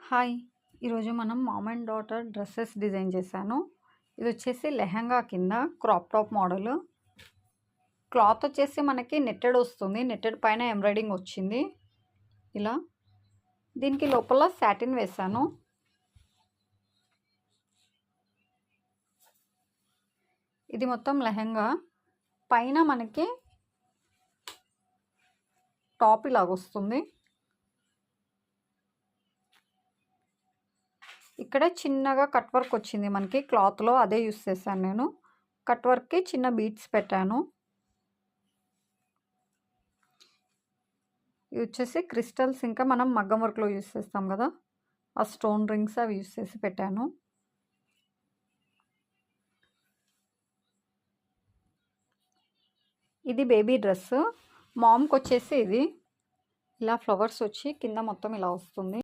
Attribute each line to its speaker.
Speaker 1: Hi! ఈరోజు మనం mom and daughter dresses design చేశాను. ఇది వచ్చేసి లెహంగా కింద క్రాప్ టాప్ మోడల్. క్లాత్ వచ్చేసి మనకి నెట్టెడ్ వస్తుంది. నెట్టెడ్ పైన ఎంబ్రాయిడింగ్ వచ్చింది. ఇలా దీనికి లోపల సాటిన్ వేశాను. ఇది మొత్తం లెహంగా పైన మనకి టాప్ ఇలాగొస్తుంది. ఇక్కడ చిన్నగా కట్ వర్క్ వచ్చింది మనకి క్లాత్లో, అదే యూస్ చేశాను నేను. కట్ వర్క్కి చిన్న బీడ్స్ పెట్టాను. ఇవి వచ్చేసి క్రిస్టల్స్, ఇంకా మనం మగ్గం వర్క్లో యూస్ చేస్తాం కదా, ఆ స్టోన్ రింగ్స్ అవి యూస్ చేసి పెట్టాను. ఇది బేబీ డ్రెస్. మామ్కి వచ్చేసి ఇది ఇలా ఫ్లవర్స్ వచ్చి కింద మొత్తం ఇలా వస్తుంది.